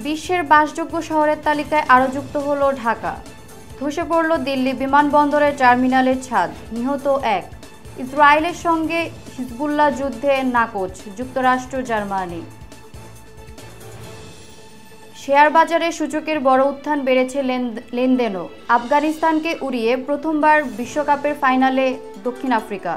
বিশ্বের বাসযোগ্য শহরের তালিকায় আরও যুক্ত হলো ঢাকা। ধসে পড়ল দিল্লি বিমানবন্দরের টার্মিনালের ছাদ, নিহত এক। ইসরায়েলের সঙ্গে হিজবুল্লাহ যুদ্ধে নাকচ যুক্তরাষ্ট্র, জার্মানি। শেয়ার বাজারে সূচকের বড় উত্থান, বেড়েছে লেনদেনও। আফগানিস্তানকে উড়িয়ে প্রথমবার বিশ্বকাপের ফাইনালে দক্ষিণ আফ্রিকা।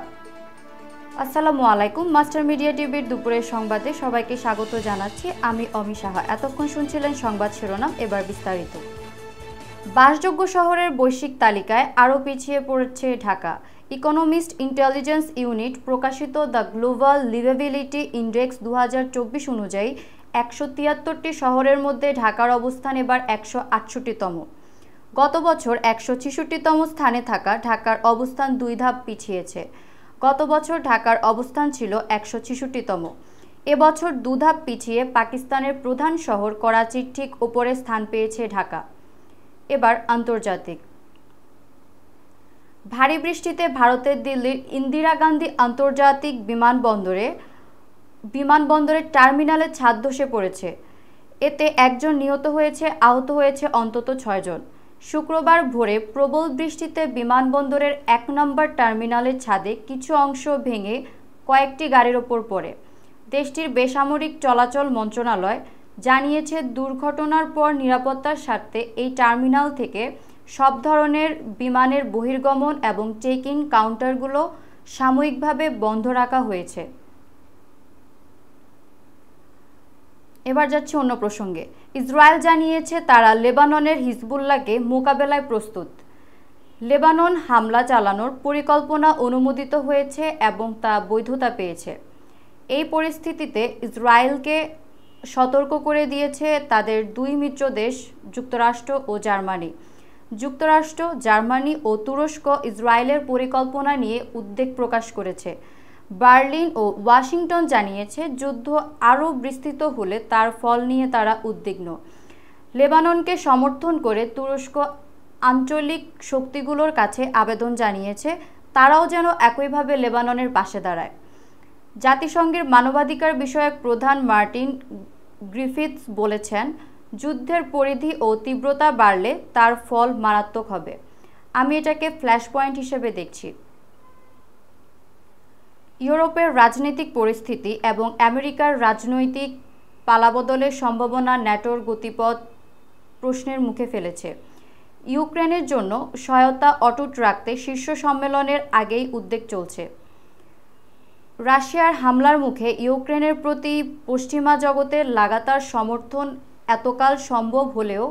আসসালামু আলাইকুম, মাস্টার মিডিয়া টিভির দুপুরের সংবাদে সবাইকে স্বাগত জানাচ্ছি। আমি অমি সাহা। এতক্ষণ শুনছিলেন সংবাদ শিরোনাম, এবার বিস্তারিত। বাসযোগ্য শহরের বৈশ্বিক তালিকায় আরও পিছিয়ে পড়েছে ঢাকা। ইকোনমিস্ট ইন্টেলিজেন্স ইউনিট প্রকাশিত দ্য গ্লোবাল লিভেবিলিটি ইন্ডেক্স 2024 অনুযায়ী 173টি শহরের মধ্যে ঢাকার অবস্থান এবার 168তম। গত বছর 166তম স্থানে থাকা ঢাকার অবস্থান 2 ধাপ পিছিয়েছে। গত বছর ঢাকার অবস্থান ছিল 166তম। এবছর 2 ধাপ পিছিয়ে পাকিস্তানের প্রধান শহর করাচির ঠিক ওপরে স্থান পেয়েছে ঢাকা। এবার আন্তর্জাতিক। ভারী বৃষ্টিতে ভারতের দিল্লির ইন্দিরা গান্ধী আন্তর্জাতিক বিমানবন্দরের টার্মিনালে ছাদ ধসে পড়েছে। এতে একজন নিহত হয়েছে, আহত হয়েছে অন্তত 6 জন। শুক্রবার ভোরে প্রবল বৃষ্টিতে বিমানবন্দরের 1 নম্বর টার্মিনালের ছাদে কিছু অংশ ভেঙে কয়েকটি গাড়ির ওপর পড়ে। দেশটির বেসামরিক চলাচল মন্ত্রণালয় জানিয়েছে, দুর্ঘটনার পর নিরাপত্তার স্বার্থে এই টার্মিনাল থেকে সব ধরনের বিমানের বহির্গমন এবং চেক ইন কাউন্টারগুলো সাময়িকভাবে বন্ধ রাখা হয়েছে। এবার যাচ্ছে অন্য প্রসঙ্গে। ইসরায়েল জানিয়েছে তারা লেবাননের হিজবুল্লাহকে মোকাবেলায় প্রস্তুত। লেবানন হামলা চালানোর পরিকল্পনা অনুমোদিত হয়েছে এবং তা বৈধতা পেয়েছে। এই পরিস্থিতিতে ইসরায়েলকে সতর্ক করে দিয়েছে তাদের 2 মিত্র দেশ যুক্তরাষ্ট্র ও জার্মানি। যুক্তরাষ্ট্র, জার্মানি ও তুরস্ক ইসরায়েলের পরিকল্পনা নিয়ে উদ্বেগ প্রকাশ করেছে। বার্লিন ও ওয়াশিংটন জানিয়েছে, যুদ্ধ আরও বিস্তৃত হলে তার ফল নিয়ে তারা উদ্বিগ্ন। লেবাননকে সমর্থন করে তুরস্ক আঞ্চলিক শক্তিগুলোর কাছে আবেদন জানিয়েছে তারাও যেন একইভাবে লেবাননের পাশে দাঁড়ায়। জাতিসংঘের মানবাধিকার বিষয়ক প্রধান মার্টিন গ্রিফিথস বলেছেন, যুদ্ধের পরিধি ও তীব্রতা বাড়লে তার ফল মারাত্মক হবে। আমি এটাকে ফ্ল্যাশ পয়েন্ট হিসেবে দেখছি। ইউরোপের রাজনৈতিক পরিস্থিতি এবং আমেরিকার রাজনৈতিক পালাবদলের সম্ভাবনা ন্যাটোর গতিপথ প্রশ্নের মুখে ফেলেছে। ইউক্রেনের জন্য সহায়তা অটুট রাখতে শীর্ষ সম্মেলনের আগেই উদ্বেগ চলছে। রাশিয়ার হামলার মুখে ইউক্রেনের প্রতি পশ্চিমা জগতের লাগাতার সমর্থন এতকাল সম্ভব হলেও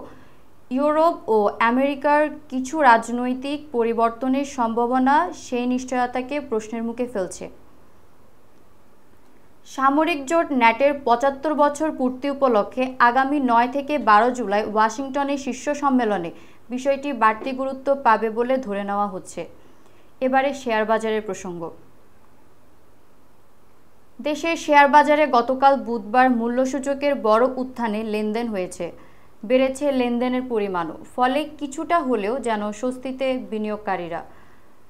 ইউরোপ ও আমেরিকার কিছু রাজনৈতিক পরিবর্তনের সম্ভাবনা সেই নিশ্চয়তাকে প্রশ্নের মুখে ফেলছে। সামরিক জোট ন্যাটোর 75 বছর পূর্তি উপলক্ষে আগামী 9 থেকে 12 জুলাই ওয়াশিংটনে শীর্ষ সম্মেলনে বিষয়টি বাড়তি গুরুত্ব পাবে বলে ধরে নেওয়া হচ্ছে। এবারে শেয়ার বাজারের প্রসঙ্গ। দেশের শেয়ার বাজারে গতকাল বুধবার মূল্যসূচকের বড় উত্থানে লেনদেন হয়েছে। বেড়েছে লেনদেনের পরিমাণও, ফলে কিছুটা হলেও যেন স্বস্তিতে বিনিয়োগকারীরা।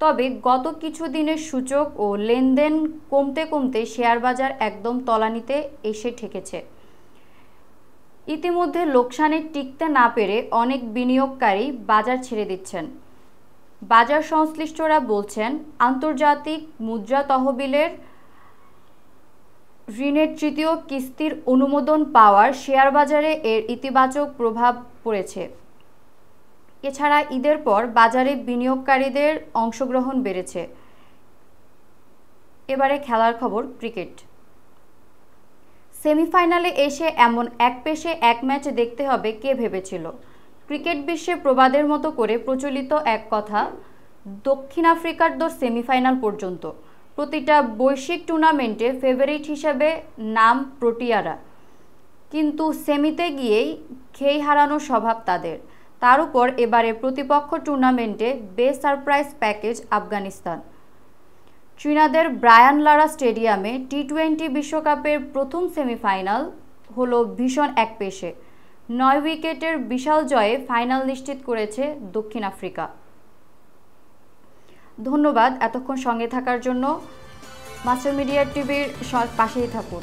তবে গত কিছু দিনের সূচক ও লেনদেন কমতে কমতে শেয়ার বাজার একদম তলানিতে এসে ঠেকেছে। ইতিমধ্যে লোকসানে টিকতে না পেরে অনেক বিনিয়োগকারী বাজার ছেড়ে দিচ্ছেন। বাজার সংশ্লিষ্টরা বলছেন, আন্তর্জাতিক মুদ্রা তহবিলের ঋণের 3য় কিস্তির অনুমোদন পাওয়ার শেয়ার বাজারে এর ইতিবাচক প্রভাব পড়েছে। এছাড়া ঈদের পর বাজারে বিনিয়োগকারীদের অংশগ্রহণ বেড়েছে। এবারে খেলার খবর, ক্রিকেট। সেমিফাইনালে এসে এমন এক পেশে এক ম্যাচ দেখতে হবে কে ভেবেছিল। ক্রিকেট বিশ্বে প্রবাদের মতো করে প্রচলিত এক কথা, দক্ষিণ আফ্রিকার দৌড় সেমিফাইনাল পর্যন্ত। প্রতিটা বৈশ্বিক টুর্নামেন্টে ফেভারিট হিসেবে নাম প্রোটিয়ারা, কিন্তু সেমিতে গিয়েই খেই হারানোর স্বভাব তাদের। তার উপর এবারে প্রতিপক্ষ টুর্নামেন্টে বেসারপ্রাইজ প্যাকেজ আফগানিস্তান। ত্রিনাদের ব্রায়ান লারা স্টেডিয়ামে টি-20 বিশ্বকাপের প্রথম সেমিফাইনাল হলো ভীষণ এক পেশে। 9 উইকেটের বিশাল জয়ে ফাইনাল নিশ্চিত করেছে দক্ষিণ আফ্রিকা। ধন্যবাদ এতক্ষণ সঙ্গে থাকার জন্য। মাস্টার মিডিয়া টিভির পাশেই থাকুন।